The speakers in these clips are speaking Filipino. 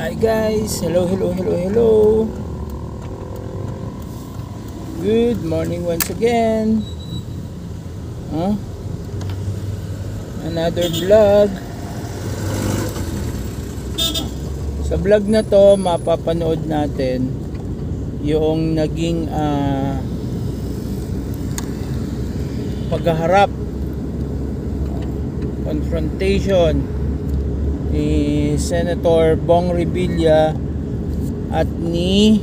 Hi guys, hello. Good morning once again. Another vlog. Sa vlog na to, mapapanood natin yung naging paghaharap, confrontation ni Senator Bong Revilla at ni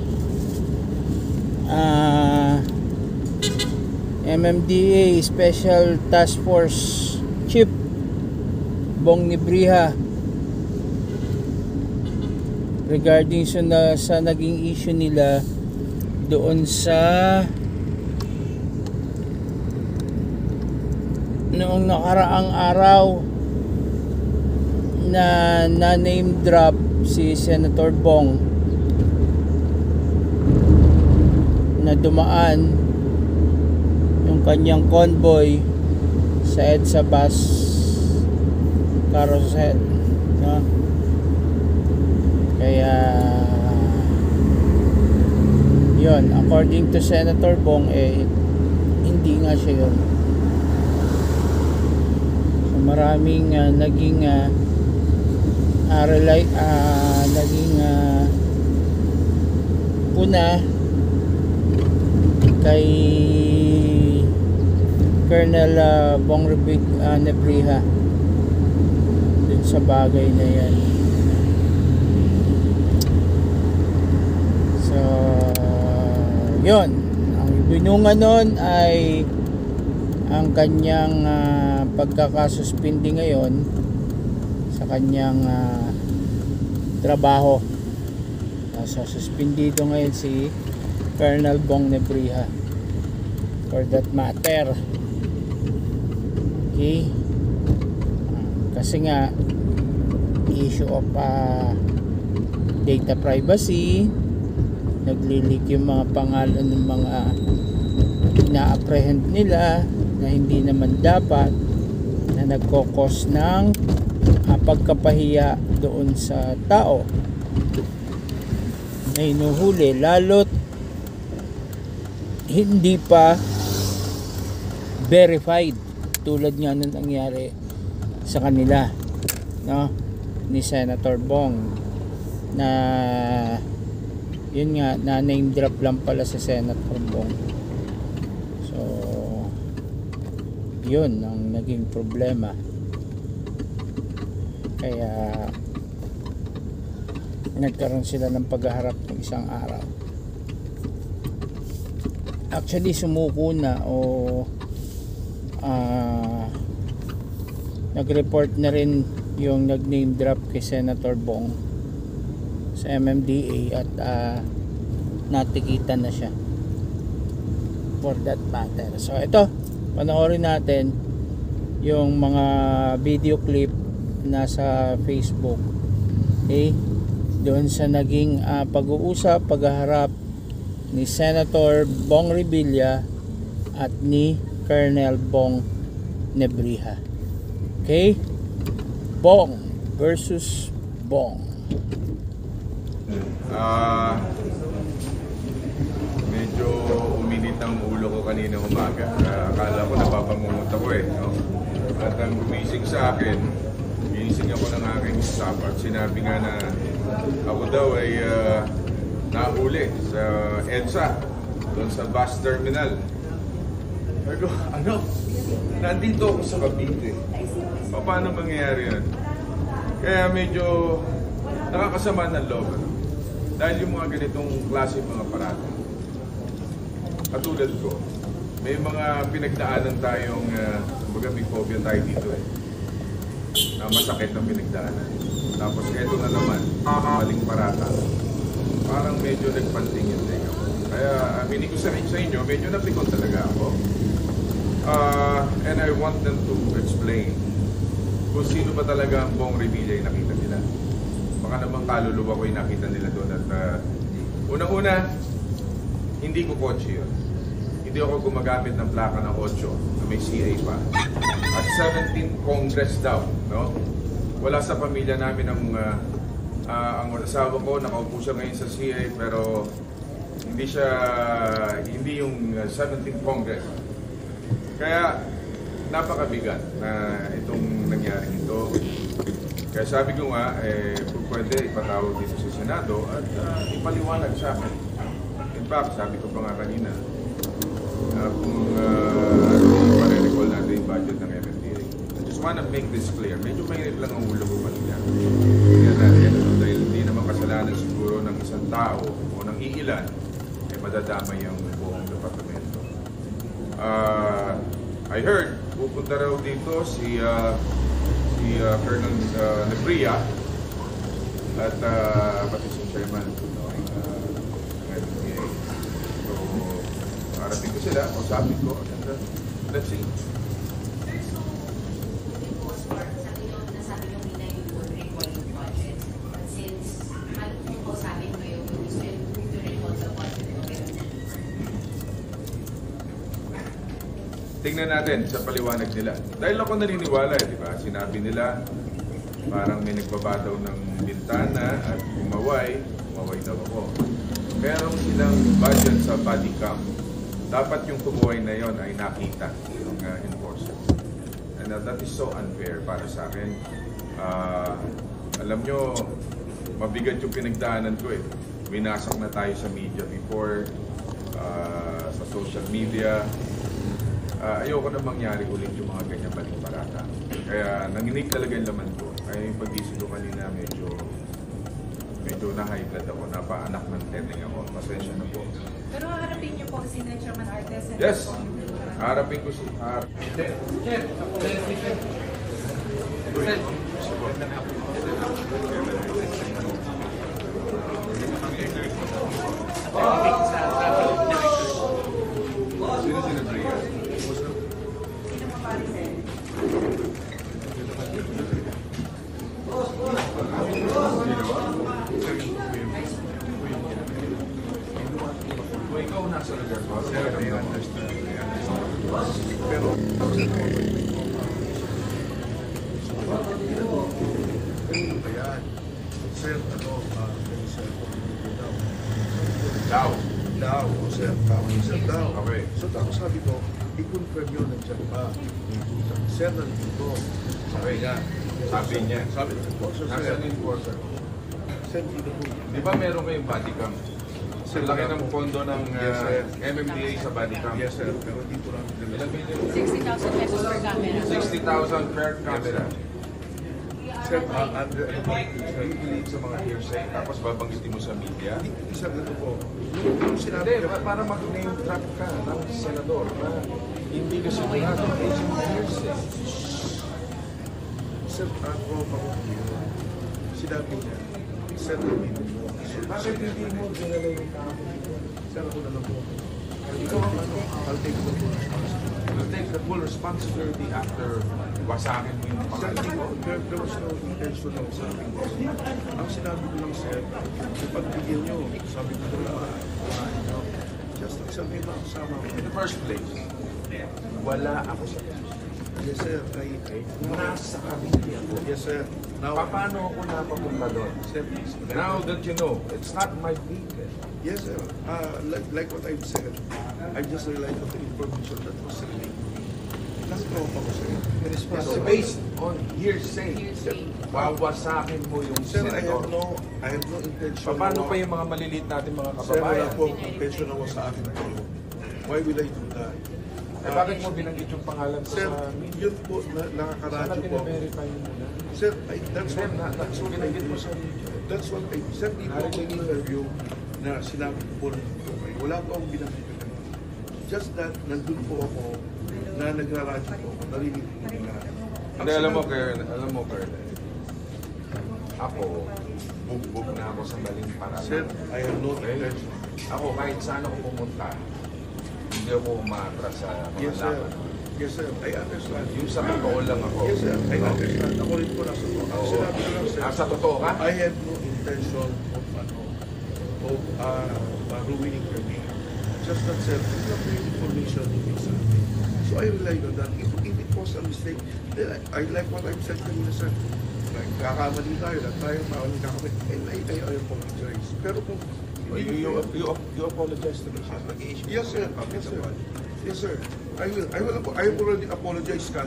MMDA Special Task Force Chief Bong Nebrija regarding sa naging issue nila doon sa noong nakaraang araw na name drop si Senator Bong na dumaan yung kanyang convoy sa EDSA bus carousel, no? Kaya yun, according to Senator Bong, hindi nga siya yun. So maraming naging puna kay Colonel Bong Nebrija dun sa bagay na yan. So yun, ang binunga nun ay ang kanyang pagkakasuspindi ngayon sa kanyang trabaho. So suspendido ngayon si Colonel Bong Nebrija for that matter. Okay, kasi nga issue of data privacy, naglilik yung mga pangalan ng mga ina-apprehend nila na hindi naman dapat, na nagkokos ng pagkapahiya doon sa tao na hinuhuli, lalo't hindi pa verified, tulad nga nung nangyari sa kanila, no, ni Senator Bong, na yun nga, na name drop lang pala sa Senator Bong. So yun ang naging problema. Kaya nagkaroon sila ng paghaharap ng isang araw. Actually sumuko na o nag-report na rin yung nag-name drop kay Senator Bong sa MMDA at natikitan na siya for that matter. So ito, panoorin natin yung mga video clip nasa Facebook, okay, doon sa naging pag-uusap, paghaharap ni Senator Bong Revilla at ni Colonel Bong Nebrija. Okay, Bong versus Bong. Medyo uminit ang ulo ko kanina umaga. Akala ko napapangungot ako no? At ang gumising sa akin, ginising ako ng aking staff at sinabi nga na ako daw ay nahuli sa EDSA doon sa bus terminal. Sabi ko, ano? Nandito ako sa Cavite. Paano mangyayari yan? Kaya medyo nakakasama ng loob. Dahil yung mga ganitong klase mga parada, katulad ko, may mga pinagdaanan tayong kumbaga may phobia tayo dito na masakit ang pinagdaanan. Tapos eto na naman, maling parata, parang medyo nagpanting yung tenga ko. Kaya aminin ko sa inyo, medyo napikon talaga ako. And I want them to explain kung sino ba talaga ang Bong Revilla yung nakita nila. Baka naman kaluluwa ko yung nakita nila doon. At unang-una, hindi ko kotse yun. Hindi ako gumagamit ng plaka ng 8 na may CA pa. At 17 Congress daw, no? Wala sa pamilya namin ang Ang asawa ko, nakaupo siya ngayon sa CA, pero hindi yung 17th Congress. Kaya napakabigat na itong nangyari ito. Kaya sabi ko nga, kung pwede ipatawag dito sa Senado at ipaliwanag sa akin. In fact, sabi ko pa nga kanina, kung pare-recall natin yung budget ng MMDA. I just wanna make this clear. Medyo mainit lang ang ulo ko kanina. Dahil hindi naman kasalanan siguro ng isang tao o ng iilan, madadamay ang buong departamento. I heard, pupunta raw dito si Colonel Nebria at pati si Chairman ng MMDA. So, harapin ko sila, kausapin ko, and let's see. Tingnan natin sa paliwanag nila. Dahil ako naniniwala, di ba? Sinabi nila, parang may nagbaba daw ng bintana at umaway daw ako. Meron silang budget sa body cam. Dapat yung tumuway na yon ay nakita ng enforcer. And that is so unfair para sa akin. Alam nyo, mabigat yung pinagdaanan ko eh. Winasak na tayo sa media before, sa social media. Ayoko na mangyari ulit yung mga ganyan baling parata. Kaya nanginig talaga yung laman ko. Kaya yung pag-isip ko kanina medyo na-high blood ako. Napaanak ng teneng ako. Pasensya na po. Pero haharapin niyo po si Chairman Artes? Yes! Harapin ko si Chef! Sino sinadriya? Ikaw nasa lugar ko. Pero ayan. Sir, daw. Sir, daw. Okay. So, tapos sabi ko, i-confirm yun, nandiyan pa. Sir, nandito. Okay nga. Sabi niya. Sabi ko, sir, Nasaan yung enforcer? sir, dito po. Di ba meron kayong body cam? Sa laki ng pondo ng MMDA sa body cam. Yes, sir, pero dito lang. Ilang million? 60,000 pesos per camera. 60,000 per camera. Sir, You believe sa mga hearsay, tapos babanggitin mo sa media? isang ito po. Yung sinabi Hindi, niya, para mag-name drop ka ng senador na hindi ka sigurado based on hearsay. sir, ako mag-clear. Sinabi niya, sir, namin mo. Bakit hindi mo dinala yung tao? Sir, ako na lang po. Ikaw ang ano? I'll take the full responsibility. You'll take the full responsibility after wasakin mo yung Sir, pangalan mo. there was no intention ng sabi ko. Ang sinabi ko lang, sir, yung pagbigyan nyo, sabi ko lang, just sabi mo kasama ko. In the first place, wala ako sa Yes, sir. nasa kabili ako. Yes, sir. Now, Paano ako napapunta doon? sir, Now that you know, it's not my vehicle. yes, sir. Like what I've said, I just relied on the information that was relayed to me. Nasa tropa ko, sir. So based on hearsay, wawasakin mo yung Sir, senador. I have no intention. Paano pa yung mga maliliit natin mga Sir, wala kababayan? po ang intention na sa akin ito. Why will I do that? Eh bakit mo binanggit yung pangalan ko Sir, sa media? yun po, Sana nakakaradyo po. pina-verify mo muna. Sir, that's what, That's what binanggit mo sa media. that's what I, sir, di po ako in-interview na sinabi ko po nandito kayo. Wala po akong binanggit na ganun. Just that, nandun po ako na nagraradyo po ako, narinig po nila. Hindi, alam mo, Kern, ako, bugbog na ako sa maling paraan. Sir, I have no Okay? intention. Ako, kahit saan ako pumunta, hindi ako umatras sa mga Yes, sir. laban. Yes, sir. I understand. Yung sa totoo lang ako. Yes, sir. I No? understand. Ako rin po nasa po. Ang Oo. sinabi ko lang, sir, Sa totoo ka? I have no intention of ruining your name. Just that, sir, it's not the information you need sa akin. So I relied on that. If it was a mistake, then I like what I've said kanina, sir. nagkakamali tayo, lahat tayo bawal nagkakamali. And I apologize. Pero kung You apologize to me, sir. yes, sir. Yes, sir. Yes, sir. I will. I already apologize ka.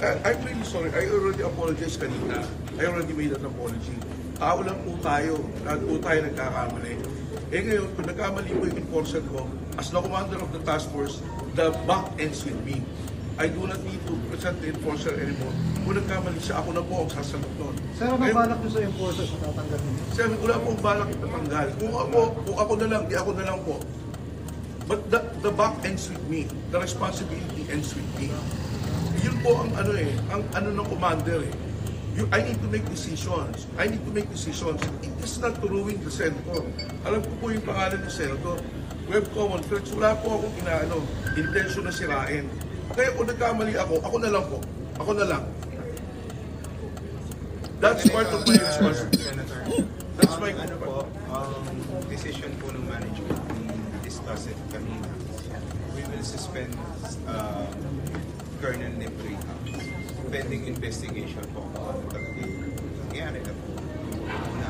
I'm really sorry. I already apologized kanina. I already made an apology. Tao lang po tayo. Lahat po tayo nagkakamali. Eh ngayon, kung nagkamali po yung enforcer ko, as the commander of the task force, the buck ends with me. I do not need to present the enforcer anymore. Kung nagkamali siya, ako na po ang sasagot nun. Sir, ano balak nyo sa enforcer sa tatanggalin? Sir, wala pong balak itatanggal. Kung ako na lang, di ako na lang po. But the buck ends with me. The responsibility ends with me. Yun po ang ang ng commander eh. I need to make decisions. I need to make decisions. It is not to ruin the senator. Alam ko po yung pangalan ng senator. We have common friends. Wala po akong intention na sirain. Kaya kung nagkamali ako na lang po. Ako na lang. That's part of my responsibility. Senator, That's my decision po ng management, we discussed it kanina. We will suspend Colonel Nipri pending investigation po kung ano talaga yung nangyari na po. Una,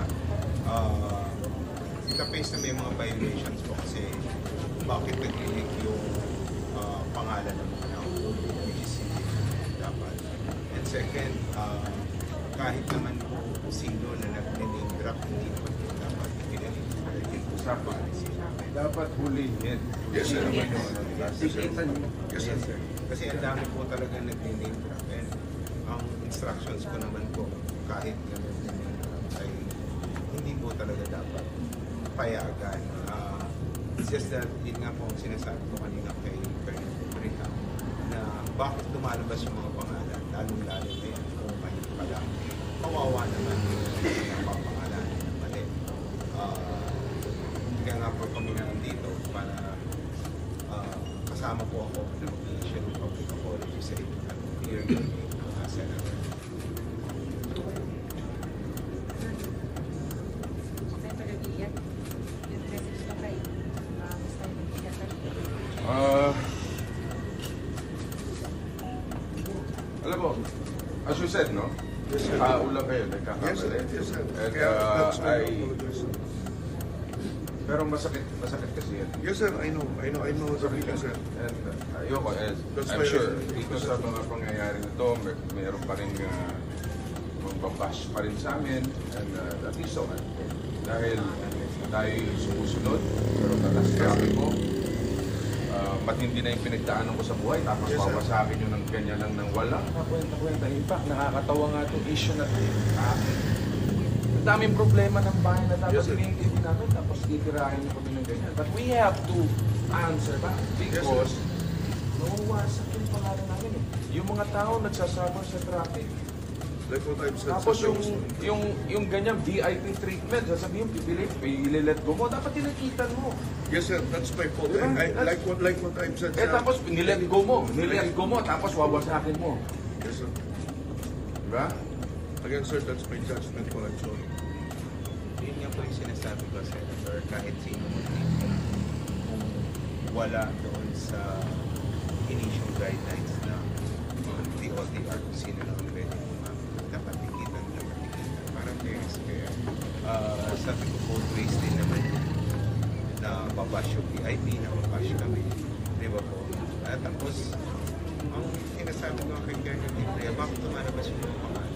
ita-face na may mga violations po kasi bakit nag-leak yung pangalan ng mga nauulo, which is dapat. And second, kahit naman po sino na nag-name drop, hindi po dapat pinag-name sa policy namin. Dapat hulihin. Yes, sir. Yes, sir. Kasi ang dami po talaga nag-name drop. And ang instructions ko naman po, kahit nag-name drop, ay hindi po talaga dapat payagan. It's just that, yun nga po ang sinasabi ko kanina kay Colonel Brita, na bakit lumalabas yung mga pangalan, lalong-lalo na yan kung may pala. Kawawa naman yung napapangalan na mali. Kaya nga po kami na dito para kasama po ako na mag-issue ng public apology sa hearing ng Senator. Senator Revilla, yung message ka kay Mr. Revilla. Alam mo, as you said, no? Yes, sir. Ulang kayo, Yes, nagkakamali. sir. Yes, sir. And Kaya that's why I apologize. pero masakit kasi yan. Yes, sir. I know. Sabi ka, sir. And ayoko, That's I'm why sure, I- dito sa mga pangyayari na to, mayroon pa rin magbabash pa rin sa amin, and at least okay. Dahil tayo sumusunod, pero katasyabi ko, matindi na yung pinagdaanan ko sa buhay, tapos Yes, sir. wawasakin nyo ng ganyan lang ng walang kwenta-kwenta. In fact, nakakatawa nga itong issue na ito. Ang daming problema ng bahay na dapat Yes, sir. pinigil natin, tapos titirahin nyo kami ng ganyan. But we have to answer back because nawawasak yung pangalan namin eh. Yung mga tao nagsasuffer sa traffic. Like what I've said. Tapos sir, yung ganyang VIP treatment, sasabihin, i-let go mo, dapat tinakitan mo. Yes, sir. That's my fault. Diba? Like what I've said. Eh sir. tapos nilet go mo, tapos wawasakin mo. Yes, sir. Diba? Again, sir, that's my judgment for I'm sorry. Yun nga po yung sinasabi ko, Senator, kahit sino mo kung wala doon sa initial guidelines na DOTR kung sino lang pwede umamit. Dapat tikitan. Parang fairness kaya. Sabi ko, both ways din naman na babash yung VIP, na babash kami. Di ba po? At tapos, ang sinasabi ko kay Colonel Libre, bakit tumalabas yung mga pangalan?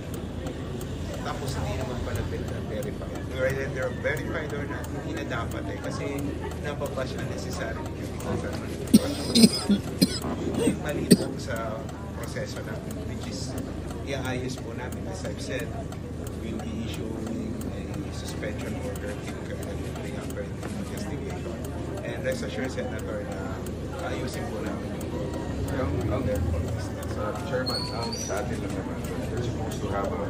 Tapos hindi naman pala verified. Whether verified or not, hindi na dapat eh. Kasi nababash unnecessarily because mali po sa proseso natin, which is iaayos po namin. As I've said, we'll be issuing a suspension order to the after investigation. And rest assured, Senator, na ayusin po namin yung Chairman, sa atin lang naman, we're supposed to have a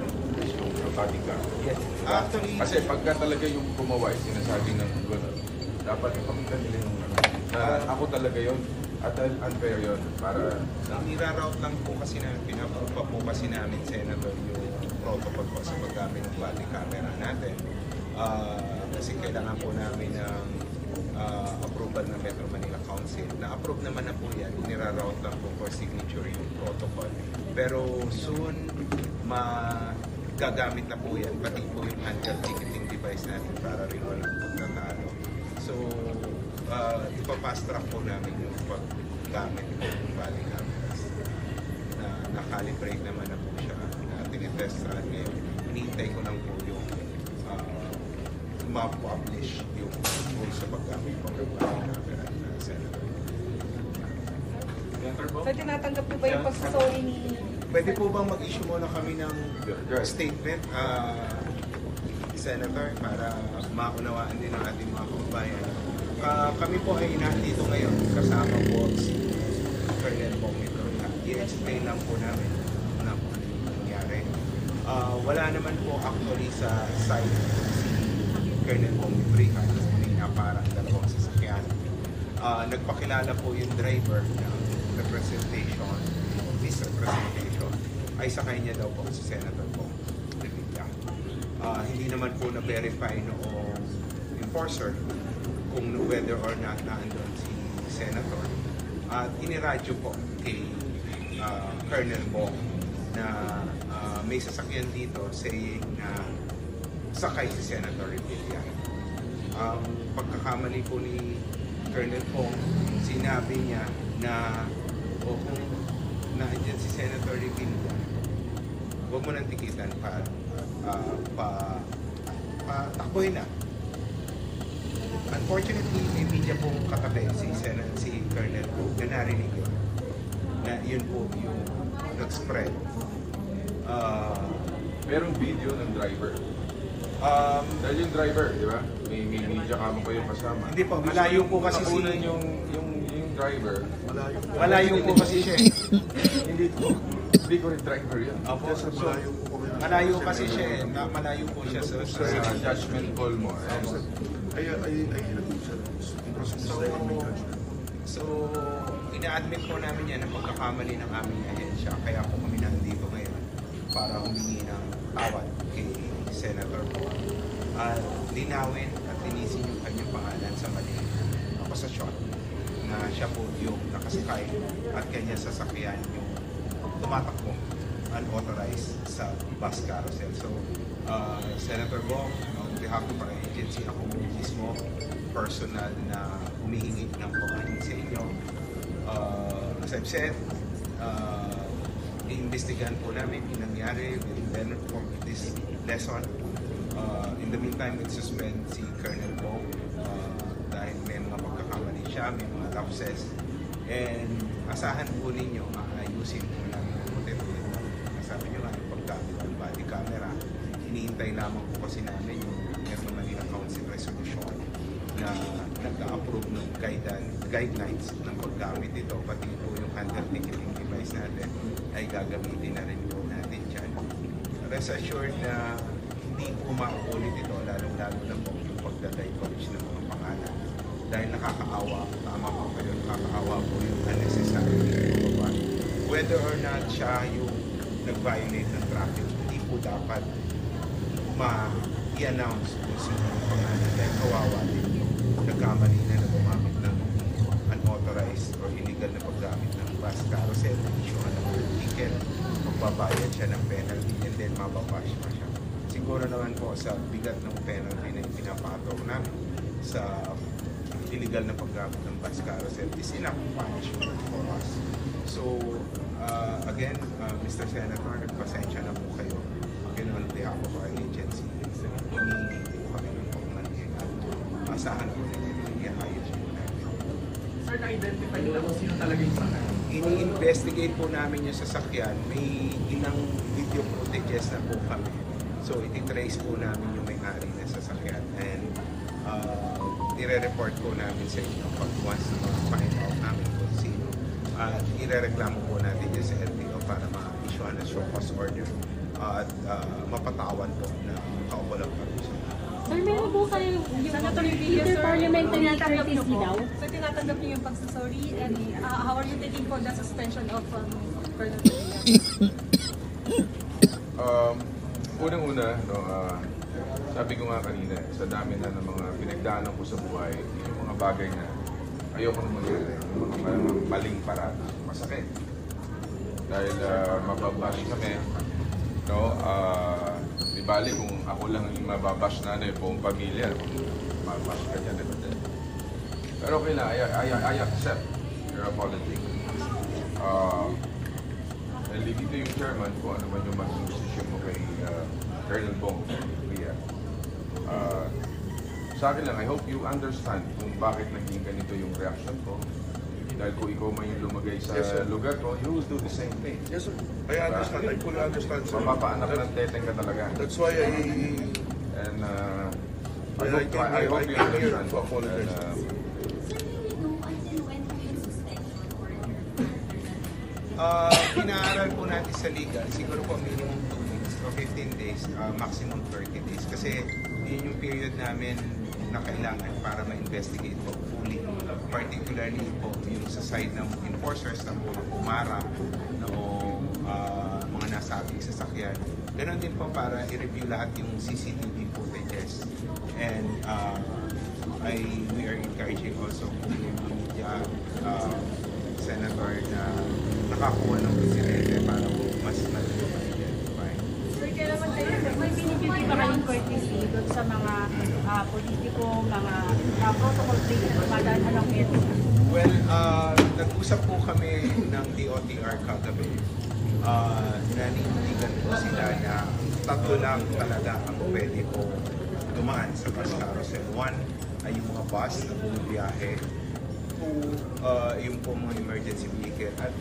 bodyguard. Yes. Actually, Kasi pagka talaga yung gumawa, sinasabi ng gano'n, dapat ipakita nila yung ako talaga yun at unfair yun para niraroute lang po kasi namin, pinaprove pa po kasi namin, Senator, yung protocol po sa paggamit ng body camera natin. Kasi kailangan po namin ng approval ng Metro Manila Council. Na-approve naman na po yan, niraroute lang po for signature yung protocol. Pero soon, gagamit na po yan, pati po yung handheld ticketing device natin para rin walang pagtatalo. So, ipapast track po namin yung paggamit po ng body cameras. Na-calibrate naman na po siya, na tinitest run ngayon. Hinihintay ko lang po yung ma-publish yung rules sa paggamit po ng body camera na Senator. So, tinatanggap niyo ba yung pagsasorry ni... Pwede po bang mag-issue muna kami ng statement, Senator, para maunawaan din ng ating mga kababayan? Kami po ay nandito ngayon kasama po si Colonel Bongito na i-explain lang po namin na po nangyari. Wala naman po actually sa site si Colonel Bongito kasi na parang dalawang sasakyan. Nagpakilala po yung driver ng representation, misrepresentation, ay sakay niya daw po si Senator Bong Revilla. Hindi naman po na-verify noong enforcer kung whether or not naandun si Senator. At iniradyo po kay Colonel Bong na may sasakyan dito saying na sakay si Senator Revilla. Ang pagkakamali po ni Colonel Bong, sinabi niya na kung naandyan si Senator Revilla, huwag mo nang tikitan takbuhin na. Unfortunately, may media pong katabi si Colonel Bong na narinig yun. Na yun po yung nag-spread. Merong video ng driver. Dahil yung driver, di ba? May media kamo kayo kasama. Hindi po, malayo po kasi si... yung driver. Malayo po kasi siya. Hindi ko rin driver yan. Opo, so, malayo kasi siya. Malayo po siya. So, Judgment call mo. So, ina-admit po namin yan ang pagkakamali ng aming ahensya. Kaya po kami nandito ngayon para humingi ng tawad kay Senator po. At linawin at linisin yung kanyang pangalan sa maling akusasyon na siya po yung nakasakay at kanya sasakyan yung tumatakbo unauthorized sa bus carousel. So, Senator Bong, on behalf of our agency, ako mismo personal na humihingi ng paumanhin sa inyo. As I've said, iimbestigahan po namin yung nangyari. We'll learn from this lesson. In the meantime, we'll suspend si Colonel Bong dahil may mga pagkakamali siya, may mga lapses. And asahan po ninyo, ayusin po namin ang motivo. Sabi nyo nga, yung paggamit ng body camera, hinihintay lamang po kasi namin yung Metro Manila Council Resolution na nag-approve ng guidelines ng paggamit ito, pati po yung handheld ticketing device natin ay gagamitin na rin po natin dyan. Rest assured na hindi po mauulit ito, lalong-lalo na po yung pagdadivulge ng mga pangalan. Dahil nakakaawa, tama po kayo, nakakaawa po yung unnecessary baba. Whether or not siya yung nag-violate ng traffic, hindi po dapat ma-i-announce kung sino yung pangalan dahil kawawa din yung nagkamali na gumamit ng unauthorized or illegal na paggamit ng bus carousel, issue ng ticket, magbabayad siya ng penalty and then mababash pa siya. Siguro naman po sa bigat ng penalty na pinapataw namin sa illegal na paggamit ng bus carousel is enough punishment for us. So, again, Mr. Senator, nagpasensya na po kayo. Again, on behalf of our agency, humingi po kami ng paumanhin at asahan po ninyo i-ayos po namin. Sir, na-identify nila kung sino talaga yung sakay? Ini-investigate po namin yung sasakyan. May ilang video footages na po kami. So, iti-trace po namin yung may-ari na sasakyan. And i-report po namin sa inyo pag once na ma-find out namin kung sino. At i-reklamo po natin yun sa LTO para ma-issue na show cause order at mapatawan po na kaukulang parusa. Sir, meron po kayo Senator Revilla, sir, interparliamentary tinatanggap niyo courtesy po. daw? So, tinatanggap niyo yung pagsasorry and how are you taking for the suspension of Colonel Revilla? Unang-una, no, sabi ko nga kanina, sa dami na ng mga pinagdaanan ko sa buhay, yung mga bagay na ayoko na mangyari, yung mga maling paraan, masakit. Dahil mababash kami, no, Di bali kung ako lang yung mababash na buong pamilya, mababash ka dyan. Pero okay lang, I accept your apology. And leave it to yung chairman kung ano man yung maging decision mo kay Colonel Bong. Sa akin lang, I hope you understand kung bakit naging ganito yung reaction ko. Dahil kung ikaw man yung lumagay sa lugar ko, you will do the same thing. Yes, sir. I understand. I fully understand, sir. Mapapaanak ng teteng ka talaga. That's why I hope you understand. to apologize. Pinaaral po natin sa liga, siguro po minimum 2 weeks o 15 days, maximum 30 days. Kasi yun yung period namin na kailangan para ma-investigate po fully. Particularly po yung sa side ng enforcers na po umara noong mga nasabing sasakyan. Ganon din po para i-review lahat yung CCTV footages. And we are encouraging also yung media, Senator, na nakakuha ng presidente para po mas ma-identify. Sir, kaya naman kayo, May binibigay ba kayong courtesy doon sa mga politiko, mga protocol plates na dumadaan along it? Well, nag-usap po kami ng DOTR kagabi. Nanindigan po sila na tatlo lang talaga ang pwede po dumaan sa bus carousel. One ay yung mga bus na bumibiyahe. Two, yung po mga emergency vehicle at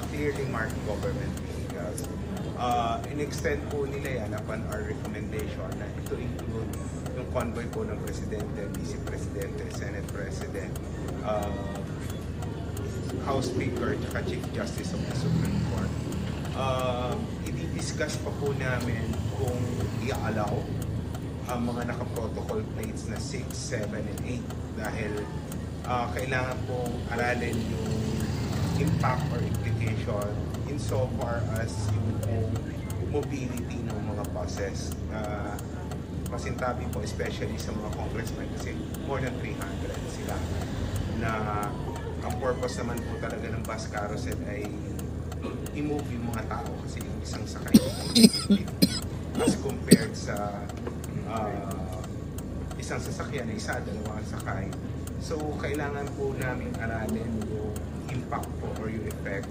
clearly marked government vehicles. In-extend po nila yan upon our recommendation na ito include yung convoy po ng Presidente, Vice Presidente, Senate President, House Speaker, at Chief Justice of the Supreme Court. I-discuss pa po namin kung i-allow ang mga naka-protocol plates na 6, 7, and 8 dahil kailangan pong aralin yung impact or implication insofar as yung mobility ng mga buses. Masintabi po especially sa mga congressmen kasi more than 300 sila na ang purpose naman po talaga ng bus carousel ay i-move yung mga tao kasi yung isang sakay as compared sa isang sasakyan na isa, dalawang sakay. So, kailangan po namin aralin yung impact po or yung effect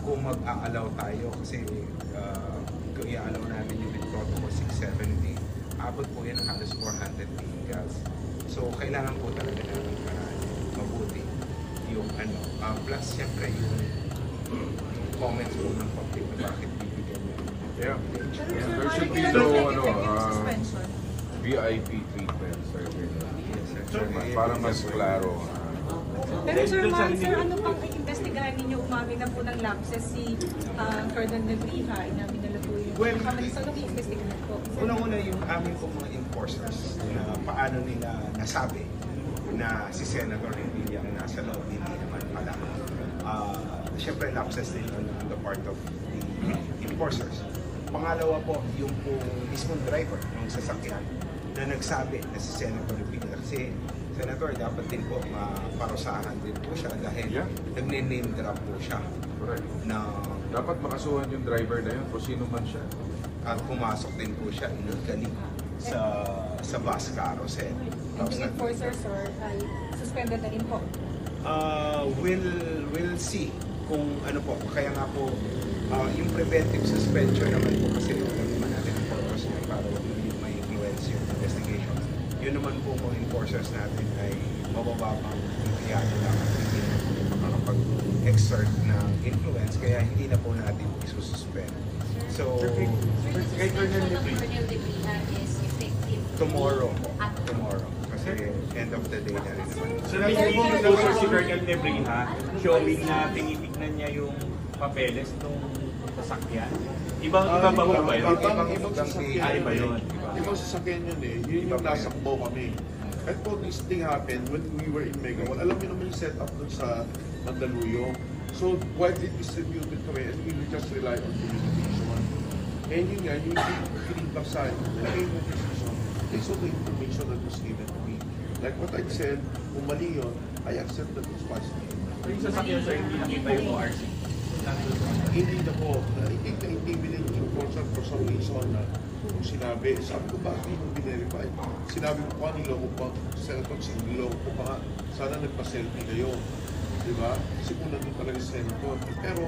kung mag-a-allow tayo kasi kung i-allow namin yung protocol 6, 7, 8, abot po yan ng halos 400 vehicles. So, kailangan po talaga namin aralin mabuti yung ano. Plus, siyempre, yung comments po ng public na bakit bibigyan mo. Yeah. Pero Yeah, sir, there should be kailan no effective suspension? VIP treatment, sir. Yes, sir. Para mas klaro. Pero sir, ano pang i-investigahan ninyo? Umamin na po ng lapses si Colonel Nebrija, inamin nila po yung sa anong i-investigahan po? Unang-una yung amin pong mga enforcers na paano nila nasabi na si Senator Revilla ang nasa loob, hindi naman pala. Siyempre, lapses din on the part of the enforcers. Pangalawa po, yung po mismong driver ng sasakyan na nagsabi na si Senator Revilla. Kasi Senator, dapat din po maparusahan din po siya dahil nagne-name drop po siya. Correct. Na, Dapat makasuhan yung driver na yun kung sino man siya. at pumasok din po siya illegally sa bus carousel. And yung enforcers or ay suspended na rin po? We'll see kung ano po. Kaya nga po, yung preventive suspension naman po kasi alam naman natin ang purpose niya para yung may influence yung investigation. Yun naman po mga enforcers natin ay mabababang empleyado lang at hindi na po makakapag-exert ng influence kaya hindi na po natin isususpend. So, Kay Colonel Nebrija is effective tomorrow. Kasi end of the day na rin naman. So, nag-disclosure si Colonel Nebrija showing na tinitignan niya yung papeles ng sasakyan. Ibang ba yun? Ibang sasakyan. Iba yun. Ibang sasakyan yun eh. Yun yung nasakbo kami. At po, this thing happened when we were in Megawan. Alam niyo naman yung setup dun sa Mandaluyong. So, widely distributed kami and we will just rely on communication. And yun nga, yung feedback sa akin, nilagay mo decision based on the information that was given to me. Like what I said, kung mali yun, I accept that responsibility. So, yung sasakyan sir, hindi nakita yung ORC. Hindi na po, intimidate yung enforcer for some reason na sinabi, sabi ko, bakit hindi mo binirify? Sinabi ko pa, niloko pa, Senator, niloko ko pa nga, sana nagpa-selfie kayo. Diba? Kasi kung nandun talaga si Senator. Pero,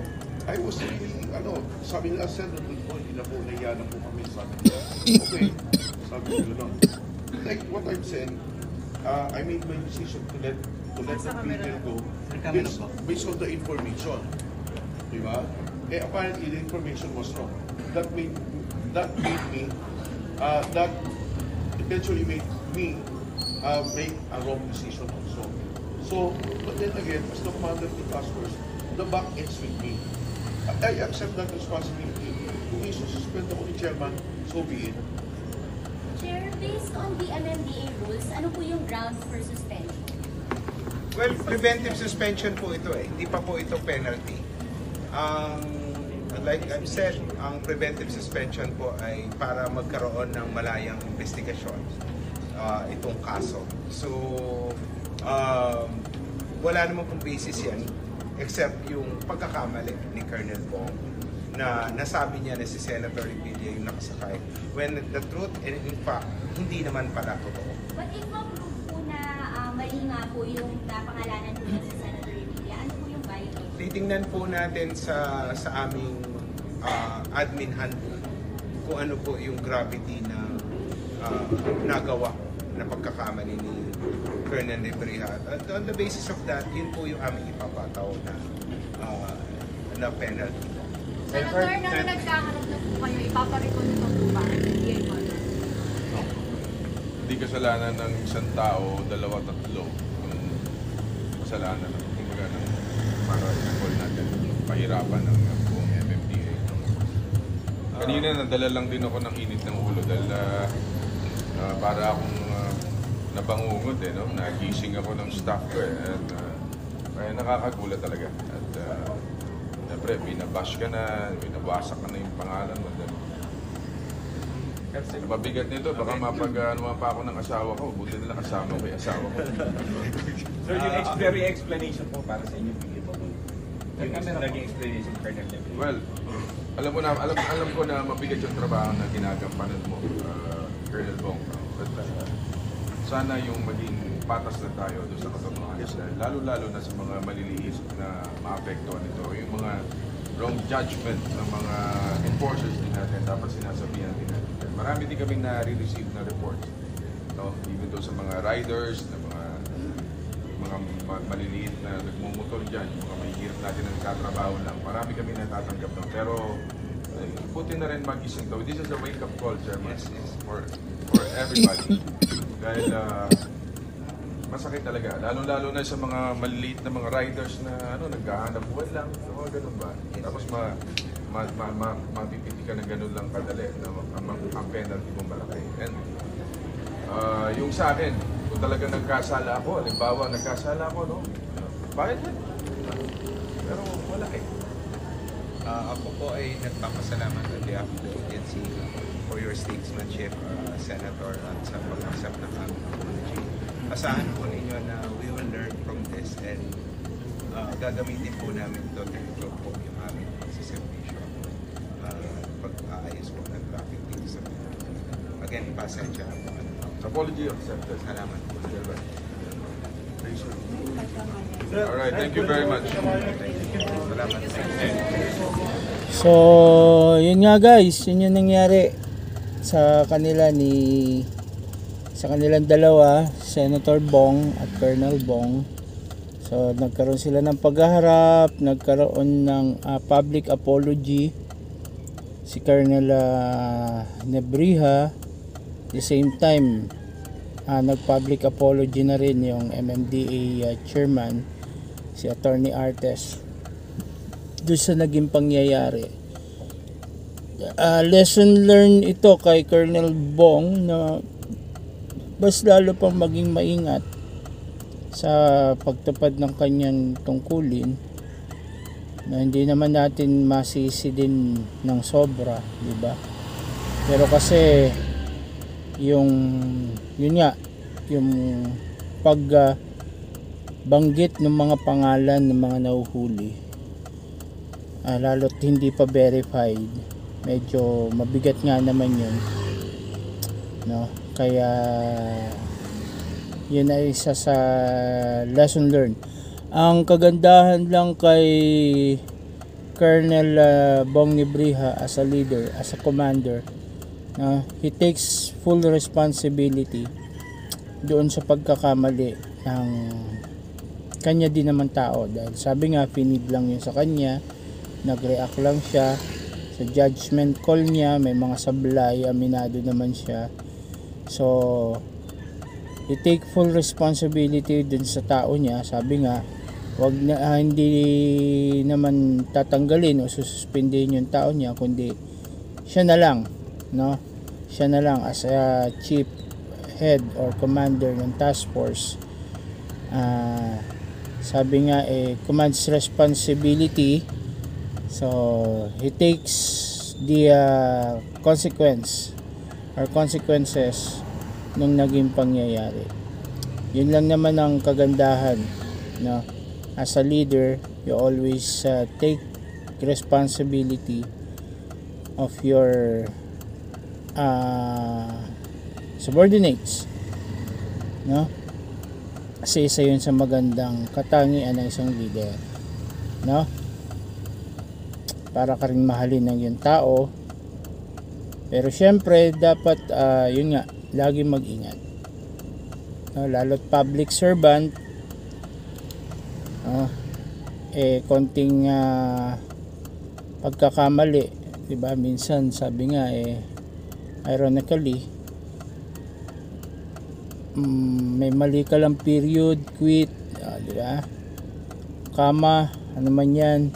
I was really, sabi nila, Senator, hindi na po, nahiya na po kami. Sabi nila, okay. Sabi nila, no. Like what I'm saying, I made my decision to let the people go based on the information. Diba? Apparently, the information was wrong. That eventually made me make a wrong decision also. So, but then again, as the commander of the task force, the back ends with me. I accept that responsibility. Kung isususpend ako ni Chairman, so be it. Chair, based on the MMDA rules, ano po yung ground for suspension? Well, preventive suspension po ito hindi pa po ito penalty. Like I've said, ang preventive suspension po ay para magkaroon ng malayang investigasyon itong kaso. So, wala naman pong basis yan except yung pagkakamali ni Colonel Bong na nasabi niya na si Senator Revilla yung nakasakay when the truth and in fact hindi naman pala totoo. But if ma-prove po na mali nga po yung napangalanan po niya si Senator Revilla, ano po yung violation? Titingnan po natin sa aming admin handbook kung ano po yung gravity na nagawa na pagkakamali ni Colonel Revilla. At on the basis of that, yun po yung aming ipapataw na penalty. Senator, na nagkaharap na po kayo, ipaparikon na po ba? Hindi kasalanan ng isang tao, dalawa, tatlo. Kung kasalanan ng para i-call natin, pahirapan ng buong MMDA. Kanina nadala lang din ako ng init ng ulo dahil para akong nabangungot no? Nagising ako ng staff ko at kaya nakakagulat talaga. At siyempre, binabash ka na, binawasak ka na yung pangalan mo. Mabigat nito, baka mapag-anuhan pa ako ng asawa ko. Buti nila kasama ko yung asawa ko. Sir, yung very explanation po para sa inyo, yung naging explanation, Colonel Revilla. Well, alam ko na mabigat yung trabaho na ginagampanan mo, Colonel Bong. But sana yung maging patas na tayo doon sa katotohanan. Lalo-lalo na sa mga maliliit na maapektuhan nito. Yung mga wrong judgment ng mga enforcers din natin, dapat sinasabihan din natin. Marami din kaming na-receive na reports. No? Even doon sa mga riders, na mga maliliit na nagmumotor dyan, yung mga may hirap natin na nagkatrabaho lang. Marami kami natatanggap ng. Pero buti na rin magising to. This is a wake-up call, Chairman, for everybody. Dahil masakit talaga. Lalo-lalo na sa mga maliliit na mga riders na naghahanap buhay lang. Mga ganun ba? Tapos mapipiti ka ng ganun lang kadali na ang penalty mo malaki. And yung sa akin, kung talaga nagkasala ako, halimbawa nagkasala ako, no? Bakit yan? Pero wala Ako po ay nagpapasalamat on behalf of the agency for your statesmanship, Senator, at sa pag-accept ng aming apology. Asahan po ninyo na we will learn from this and gagamitin po namin ito to improve po yung aming servisyo. Pag-aayos po ng traffic dito sa mga. Again, pasensya na po. apology accepted. Salamat po. Alright, thank you very much. Salamat. So, yun nga guys, yun yung nangyari sa kanilang dalawa, Senator Bong at Colonel Bong. So, nagkaroon sila ng paghaharap, nagkaroon ng public apology si Colonel Revilla. At the same time, nag-public apology na rin yung MMDA chairman, si Attorney Artes, doon sa naging pangyayari. Lesson learned ito kay Colonel Bong na mas lalo pang maging maingat sa pagtupad ng kanyang tungkulin, na hindi naman natin masisi din ng sobra, di ba? Pero kasi yung pagbanggit ng mga pangalan ng mga nahuhuli, lalo't hindi pa verified, medyo mabigat nga naman yun. no? Kaya yun ay isa sa lesson learned. Ang kagandahan lang kay Colonel Bong Nibriha as a leader, as a commander, he takes full responsibility doon sa pagkakamali ng kanya din naman tao, dahil sabi nga pinid lang yun sa kanya, nag-react lang siya sa judgment call niya, may mga sablay, aminado naman siya. So he take full responsibility dun sa tao niya. Sabi nga, wag na, hindi naman tatanggalin o sususpendin yung tao niya, kundi siya na lang, no? Siya na lang as a chief head or commander ng task force. Sabi nga commands responsibility, so he takes the consequences nung naging pangyayari. Yun lang naman ang kagandahan, no? As a leader, you always take responsibility of your subordinates, no? Kasi isa yun sa magandang katangian ng isang leader, no? Para ka rin mahalin ng yung tao, pero syempre dapat yun nga, lagi mag-ingat, no? Lalo't public servant, konting pagkakamali, diba? Minsan sabi nga ironically, may mali ka lang period, quit, diba? Kama, ano man yan,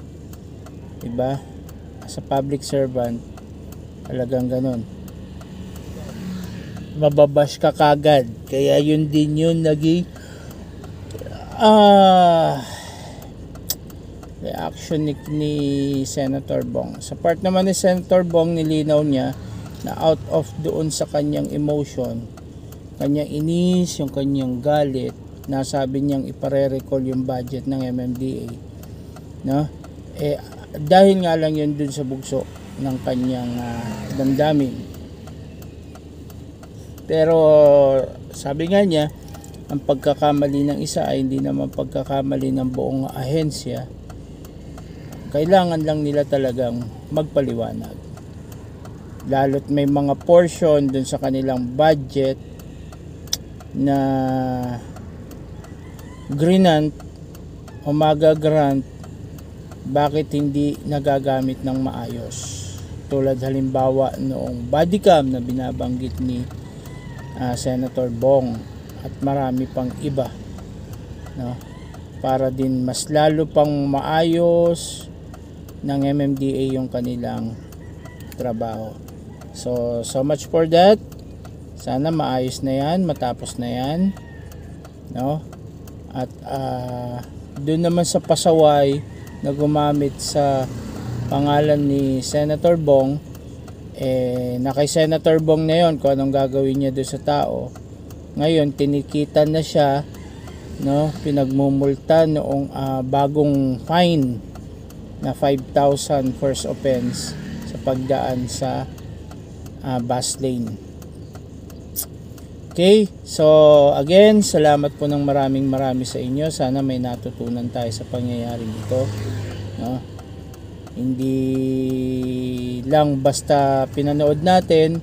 diba? As a public servant, talagang ganun, mababash ka kagad. Kaya yun din yun naging reaction ni Senator Bong. Sa part naman ni Senator Bong, nilinaw niya na out of doon sa kanyang emotion, kanyang inis, yung kanyang galit, nasabi niyang ipare-recall yung budget ng MMDA, no? Dahil nga lang yun dun sa bugso ng kanyang damdamin. Pero sabi nga niya, ang pagkakamali ng isa ay hindi naman pagkakamali ng buong ahensya. Kailangan lang nila talagang magpaliwanag, lalo't may mga portion dun sa kanilang budget na grinant o magagrant, bakit hindi nagagamit ng maayos, tulad halimbawa noong body cam na binabanggit ni Senator Bong at marami pang iba, no? Para din mas lalo pang maayos ng MMDA yung kanilang trabaho. So much for that. Sana maayos na yan, matapos na yan, no? At doon naman sa pasaway na gumamit sa pangalan ni Senator Bong, na kay Senator Bong na yon kung anong gagawin niya doon sa tao. Ngayon tinikitan na siya, no? Pinagmumulta noong bagong fine na 5,000 first offense sa pagdaan sa bus lane. Okay, so again, salamat po ng marami sa inyo. Sana may natutunan tayo sa pangyayari dito, no? Hindi lang basta pinanood natin,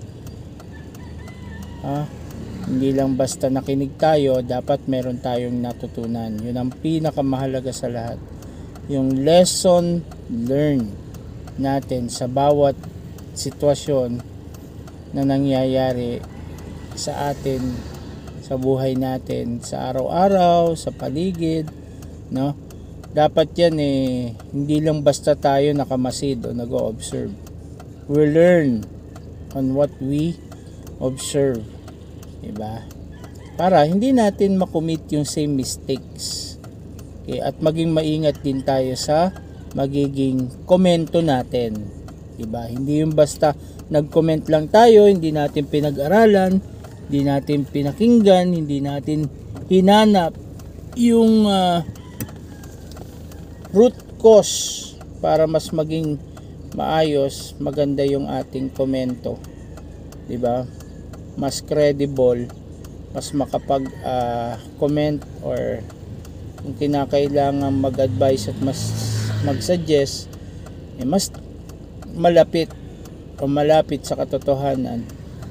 hindi lang basta nakinig tayo, dapat meron tayong natutunan. Yun ang pinakamahalaga sa lahat, yung lesson learned natin sa bawat sitwasyon na nangyayari sa atin, sa buhay natin, sa araw-araw, sa paligid, no? Dapat yan hindi lang basta tayo nakamasid o nag-o-observe. We learn on what we observe, diba? Para hindi natin makomit yung same mistakes. Okay? At maging maingat din tayo sa magiging komento natin, diba? Hindi yung basta nag-comment lang tayo, hindi natin pinag-aralan, hindi natin pinakinggan, hindi natin hinanap yung root cause para mas maging maayos, maganda yung ating komento, diba? mas credible, mas makapag-comment or kung kinakailangan mag-advise at mas mag-suggest, mas malapit sa katotohanan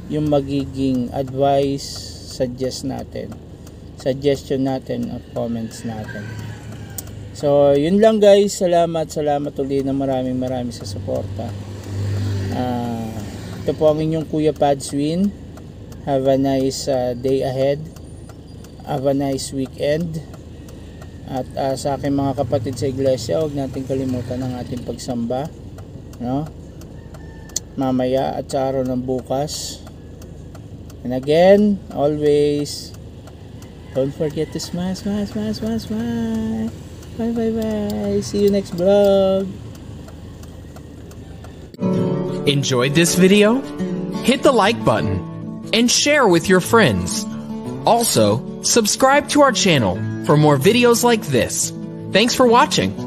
yung magiging advice, suggestion natin at comments natin. So yun lang guys, salamat ulit na maraming sa suporta. Ito po ang inyong Kuya Padswin. Have a nice day ahead, have a nice weekend, at sa aking mga kapatid sa iglesia, huwag natin kalimutan ang ating pagsamba, no? Mamaya at sa araw ng bukas. And again, always don't forget to smile. Bye. See you next vlog. Enjoyed this video? Hit the like button and share with your friends. Also, subscribe to our channel for more videos like this. Thanks for watching.